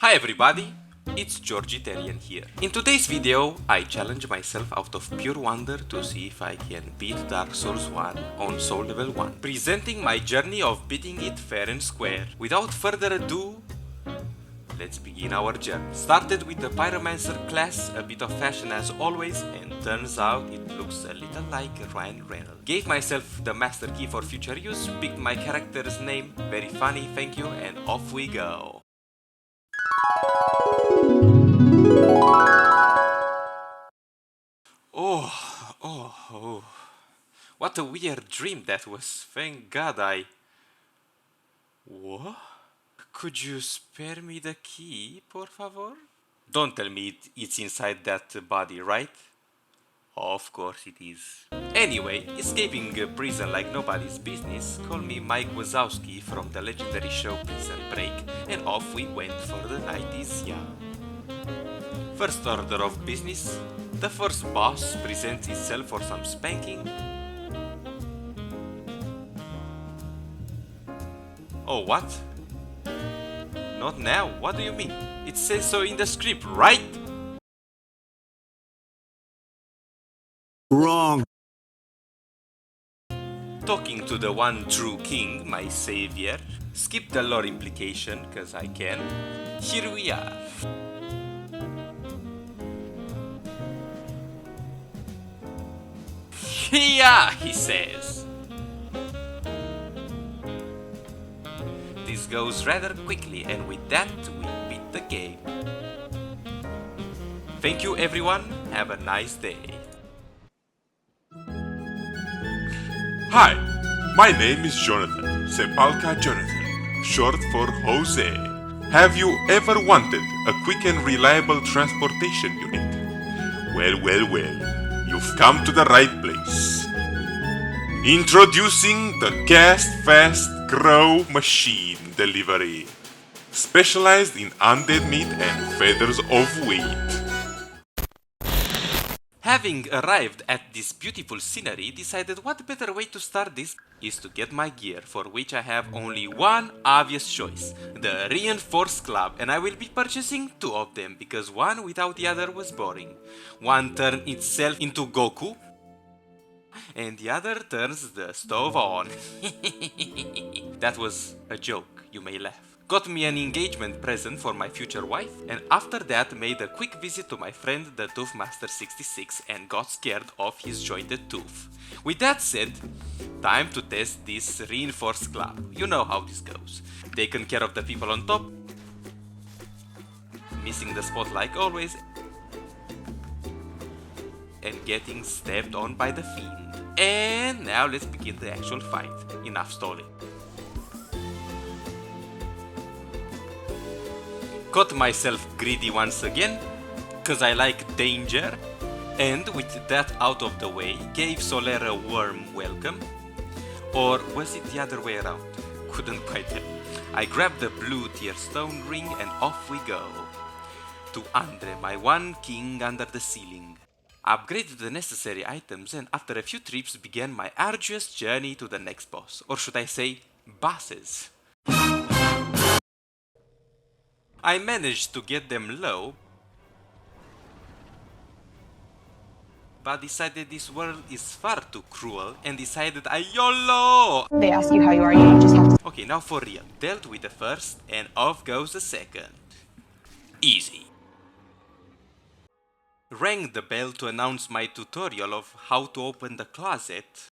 Hi everybody, it's Georgitarian here. In today's video, I challenge myself out of pure wonder to see if I can beat Dark Souls 1 on Soul Level 1, presenting my journey of beating it fair and square. Without further ado, let's begin our journey. Started with the Pyromancer class, a bit of fashion as always, and turns out it looks a little like Ryan Reynolds. Gave myself the master key for future use, picked my character's name, very funny, thank you, and off we go. Oh. What a weird dream that was. Thank God I... What? Could you spare me the key, por favor? Don't tell me it's inside that body, right? Of course it is. Anyway, escaping prison like nobody's business, call me Mike Wazowski from the legendary show Prison Break, and off we went for the 90s, yeah. First order of business, the first boss presents itself for some spanking. Oh, what? Not now? What do you mean? It says so in the script, right? Wrong. Talking to the one true king, my savior. Skip the lore implication, cause I can. Here we are. Yeah, he says. This goes rather quickly, and with that, we beat the game. Thank you everyone, have a nice day. Hi, my name is Jonathan, Sepalka Jonathan, short for Jose. Have you ever wanted a quick and reliable transportation unit? Well, you've come to the right place. Introducing the Cast Fast Grow Machine Delivery, specialized in undead meat and feathers of wheat. Having arrived at this beautiful scenery, decided what better way to start this is to get my gear, for which I have only one obvious choice, the Reinforced Club, and I will be purchasing two of them, because one without the other was boring. One turned itself into Goku, and the other turns the stove on. That was a joke, you may laugh. Got me an engagement present for my future wife, and after that made a quick visit to my friend the Toothmaster 66 and got scared of his jointed tooth. With that said, time to test this Reinforced Club. You know how this goes. Taking care of the people on top, missing the spot like always, and getting stepped on by the fiend. And now let's begin the actual fight. Enough stalling. Caught myself greedy once again, cause I like danger, and with that out of the way, gave Soler a warm welcome. Or was it the other way around? Couldn't quite tell. I grabbed the blue tier stone ring and off we go. To Andre, my one king under the ceiling. Upgraded the necessary items, and after a few trips began my arduous journey to the next boss, or should I say, bosses. I managed to get them low, but decided this world is far too cruel and decided I YOLO! They ask you how you are, you just have to. Okay, now for real. Dealt with the first, and off goes the second. Easy. Rang the bell to announce my tutorial of how to open the closet.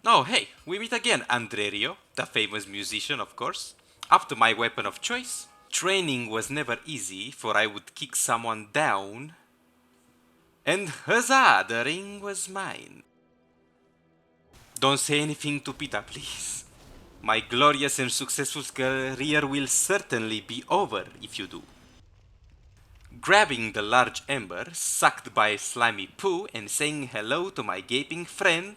Oh hey, we meet again, Andrerio, the famous musician of course. Up to my weapon of choice. Training was never easy, for I would kick someone down. And huzzah, the ring was mine. Don't say anything to Pita, please. My glorious and successful career will certainly be over if you do. Grabbing the large ember, sucked by slimy poo, and saying hello to my gaping friend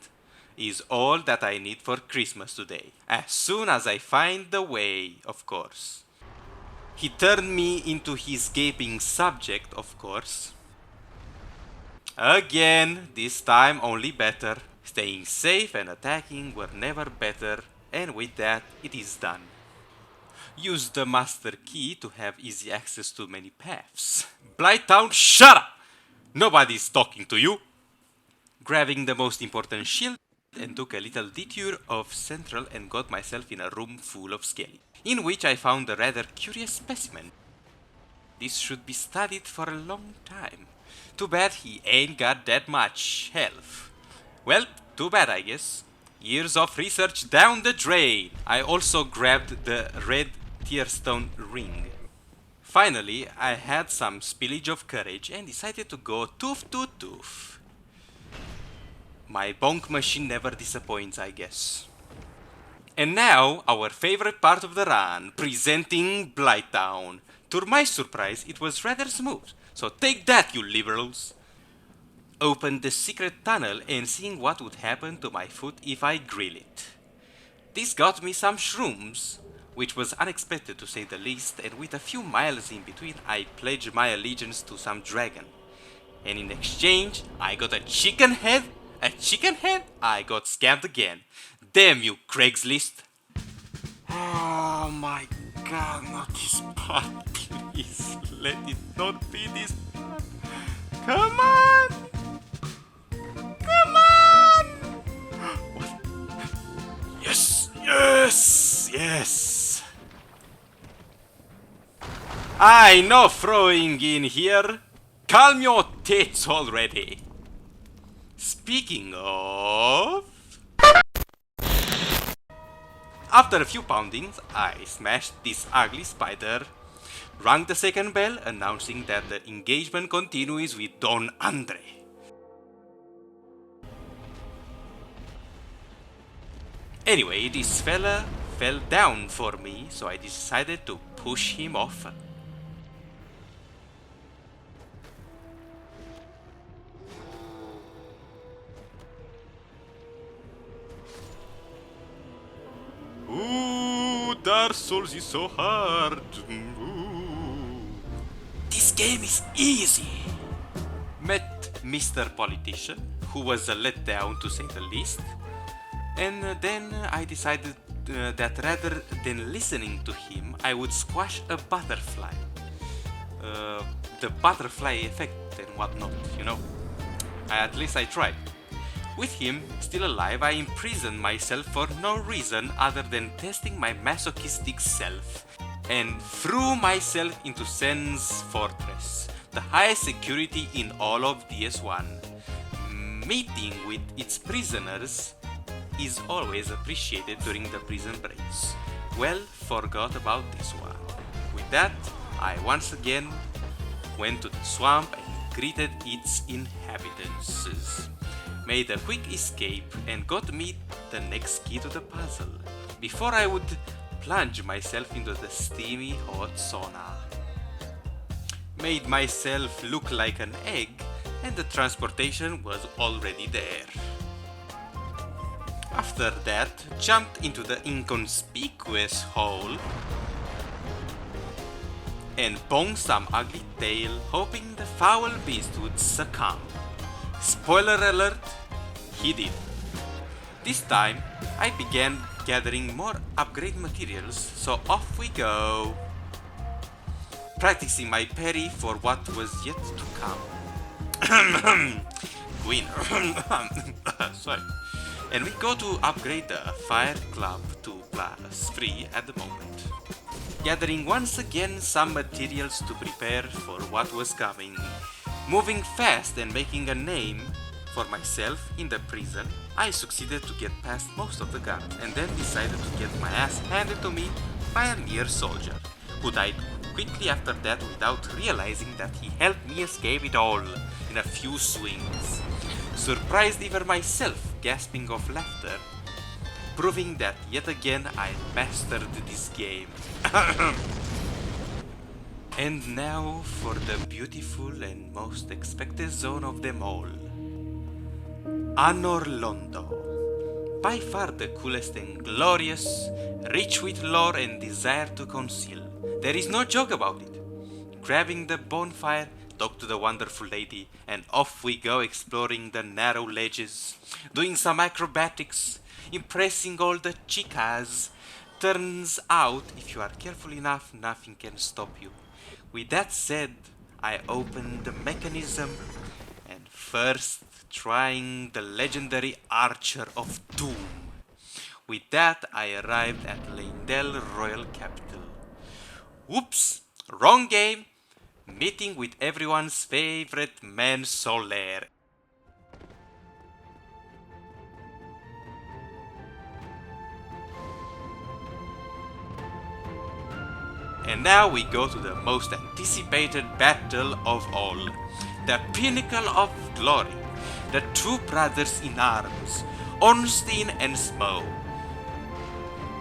is all that I need for Christmas today. As soon as I find the way, of course. He turned me into his gaping subject, of course. Again, this time only better. Staying safe and attacking were never better, and with that, it is done. Use the master key to have easy access to many paths. Blighttown, shut up! Nobody's talking to you! Grabbing the most important shield and took a little detour off Central and got myself in a room full of skelly, in which I found a rather curious specimen. This should be studied for a long time. Too bad he ain't got that much health. Well, too bad I guess. Years of research down the drain. I also grabbed the red tearstone ring. Finally, I had some spillage of courage and decided to go tooth to tooth. My bonk machine never disappoints, I guess. And now, our favorite part of the run, presenting Blighttown. To my surprise, it was rather smooth, so take that, you liberals! Opened the secret tunnel and seeing what would happen to my foot if I grill it. This got me some shrooms, which was unexpected to say the least, and with a few miles in between, I pledged my allegiance to some dragon. And in exchange, I got a chicken head? A chicken head? I got scammed again. Damn you, Craigslist! Oh my god, not this part, please. Let it not be this part. Come on! Come on! What? Yes! Yes! Yes! I know throwing in here. Calm your tits already. Speaking of... After a few poundings, I smashed this ugly spider, rang the second bell announcing that the engagement continues with Don Andre. Anyway, this fella fell down for me, so I decided to push him off. Ooh, Dark Souls is so hard. Ooh. This game is easy. Met Mr. Politician, who was a letdown to say the least. And then I decided that rather than listening to him, I would squash a butterfly. The butterfly effect and whatnot, you know. At least I tried. With him still alive, I imprisoned myself for no reason other than testing my masochistic self, and threw myself into Sen's fortress, the highest security in all of DS1. Meeting with its prisoners is always appreciated during the prison breaks. Well, forgot about this one. With that, I once again went to the swamp and greeted its inhabitants. Made a quick escape and got me the next key to the puzzle, before I would plunge myself into the steamy hot sauna. Made myself look like an egg, and the transportation was already there. After that, jumped into the inconspicuous hole and bonged some ugly tail, hoping the foul beast would succumb. Spoiler alert, he did. This time, I began gathering more upgrade materials, so off we go. Practicing my parry for what was yet to come. Queen. Sorry. And we go to upgrade the Fire Club to +3 at the moment. Gathering once again some materials to prepare for what was coming. Moving fast and making a name for myself in the prison, I succeeded to get past most of the guards and then decided to get my ass handed to me by a mere soldier, who died quickly after that without realizing that he helped me escape it all in a few swings. Surprised even myself, gasping of laughter, proving that yet again I mastered this game. And now for the beautiful and most expected zone of them all. Anorlondo. By far the coolest and glorious, rich with lore and desire to conceal. There is no joke about it. Grabbing the bonfire, talk to the wonderful lady, and off we go exploring the narrow ledges, doing some acrobatics, impressing all the chicas, Turns out, if you are careful enough, nothing can stop you. With that said, I opened the mechanism and first trying the legendary Archer of Doom. With that, I arrived at Leyndell Royal Capital. Whoops! Wrong game! Meeting with everyone's favorite man Solaire. And now we go to the most anticipated battle of all. The pinnacle of glory. The two brothers in arms, Ornstein and Smo.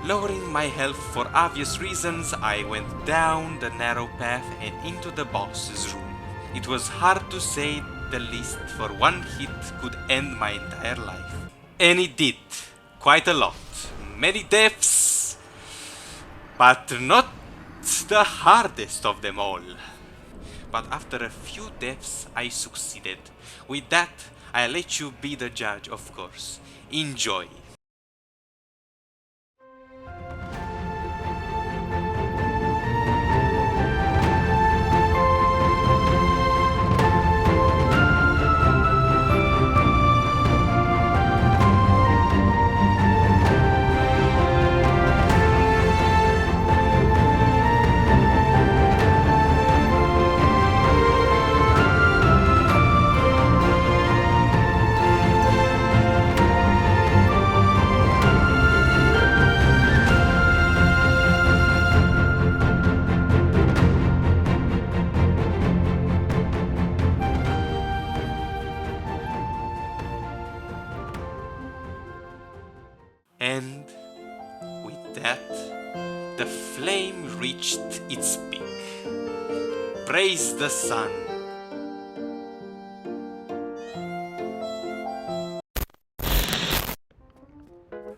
Lowering my health for obvious reasons, I went down the narrow path and into the boss's room. It was hard to say the least, for one hit could end my entire life. And it did. Quite a lot. Many deaths, but not the hardest of them all. But after a few deaths, I succeeded. With that, I let you be the judge, of course. Enjoy. And with that, the flame reached its peak. Praise the sun.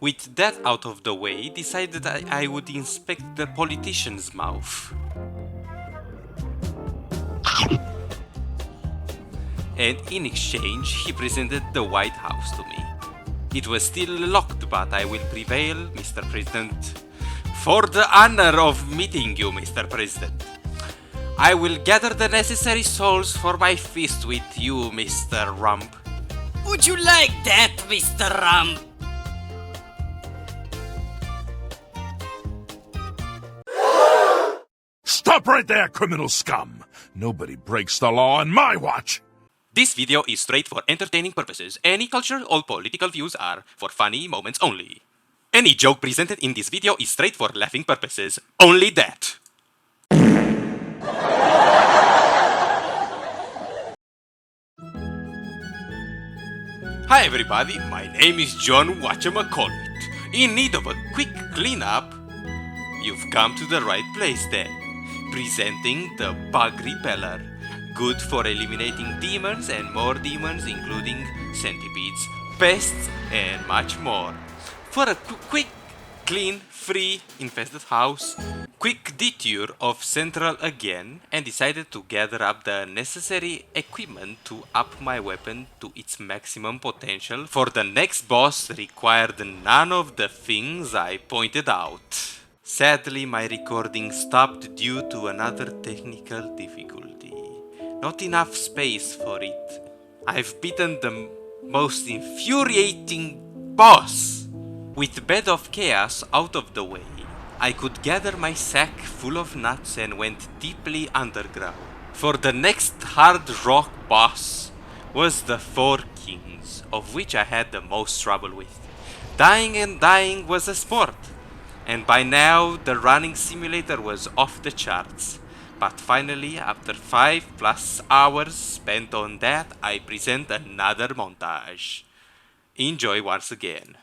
With that out of the way, decided I would inspect the politician's mouth. And in exchange, he presented the White House to me. It was still locked, but I will prevail, Mr. President. For the honor of meeting you, Mr. President. I will gather the necessary souls for my feast with you, Mr. Rump. Would you like that, Mr. Rump? Stop right there, criminal scum! Nobody breaks the law on my watch! This video is straight for entertaining purposes. Any cultural or political views are for funny moments only. Any joke presented in this video is straight for laughing purposes. Only that. Hi everybody, my name is John Whatchamacallit. In need of a quick cleanup? You've come to the right place then. Presenting the Bug Repeller. Good for eliminating demons and more demons, including centipedes, pests, and much more. For a quick, clean, free, infested house, quick detour of Central again, and decided to gather up the necessary equipment to up my weapon to its maximum potential. For the next boss required none of the things I pointed out. Sadly, my recording stopped due to another technical difficulty. Not enough space for it. I've beaten the most infuriating boss! With Bed of Chaos out of the way, I could gather my sack full of nuts and went deeply underground. For the next hard rock boss was the Four Kings, of which I had the most trouble with. Dying and dying was a sport, and by now the running simulator was off the charts. But finally, after 5+ hours spent on that, I present another montage. Enjoy once again.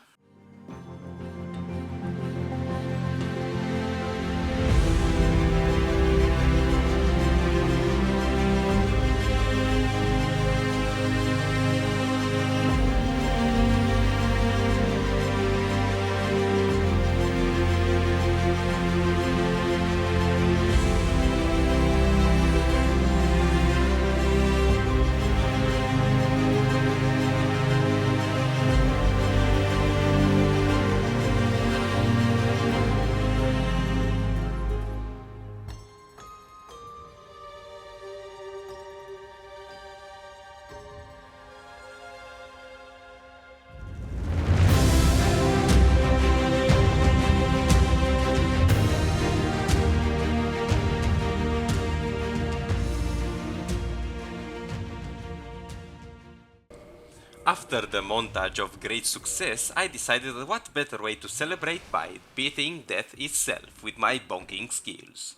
After the montage of great success, I decided that what better way to celebrate by beating death itself with my bonking skills.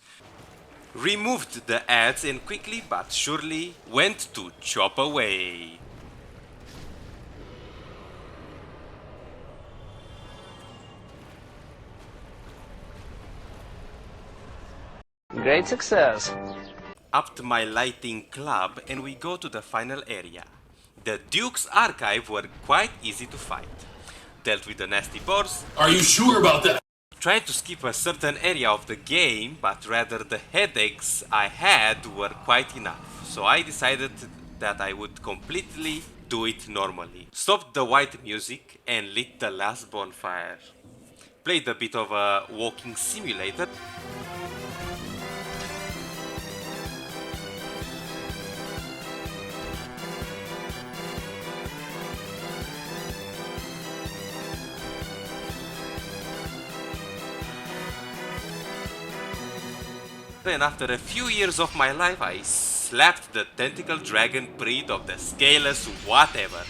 Removed the ads and quickly but surely went to chop away. Great success. Upped my lighting club and we go to the final area. The Duke's Archive were quite easy to fight. Dealt with the nasty boss. Are you sure about that? Tried to skip a certain area of the game, but rather the headaches I had were quite enough. So I decided that I would completely do it normally. Stopped the white music and lit the last bonfire. Played a bit of a walking simulator. And after a few years of my life, I slapped the tentacle dragon breed of the scaleless whatever.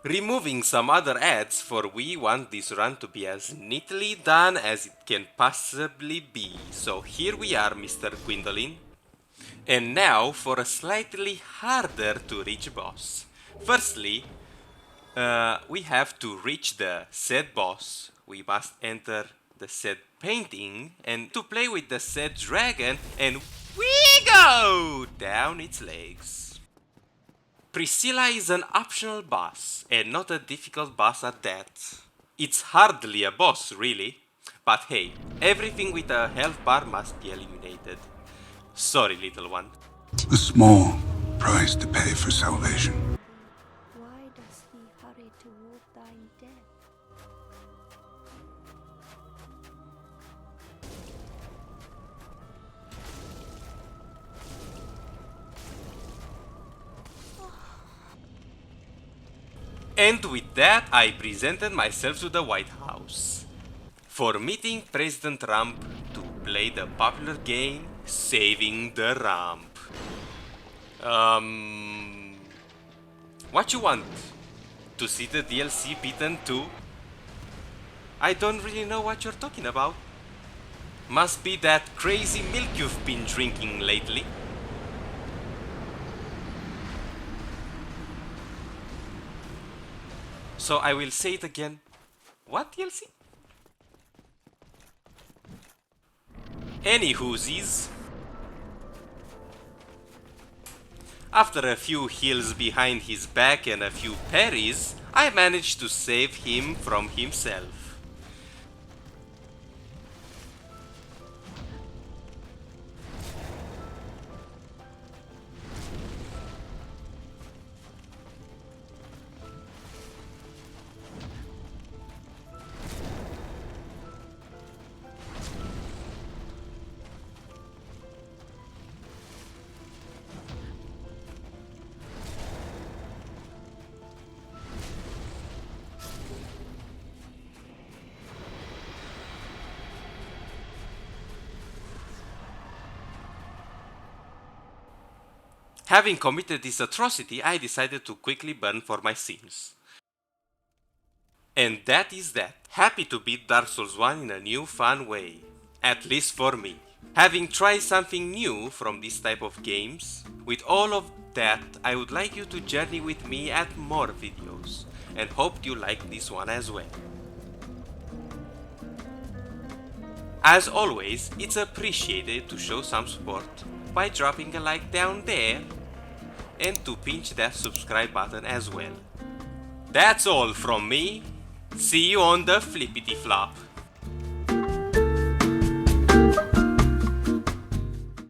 Removing some other ads, for we want this run to be as neatly done as it can possibly be. So here we are, Mr. Gwendolyn. And now for a slightly harder to reach boss. Firstly, we have to reach the said boss. We must enter the said painting and to play with the said dragon, and we go down its legs. Priscilla is an optional boss and not a difficult boss at that. It's hardly a boss really, but hey, everything with a health bar must be eliminated. Sorry, little one. A small price to pay for salvation. Why does he hurry toward thine death? And with that, I presented myself to the White House for meeting President Trump to play the popular game Saving the Ramp. What you want? To see the DLC beaten too? I don't really know what you're talking about. Must be that crazy milk you've been drinking lately. So I will say it again. What DLC? Any whoosies. After a few heals behind his back and a few parries, I managed to save him from himself. Having committed this atrocity, I decided to quickly burn for my sins. And that is that. Happy to beat Dark Souls 1 in a new fun way. At least for me. Having tried something new from this type of games, with all of that, I would like you to journey with me at more videos, and hope you like this one as well. As always, it's appreciated to show some support by dropping a like down there and to pinch that subscribe button as well. That's all from me. See you on the flippity flop.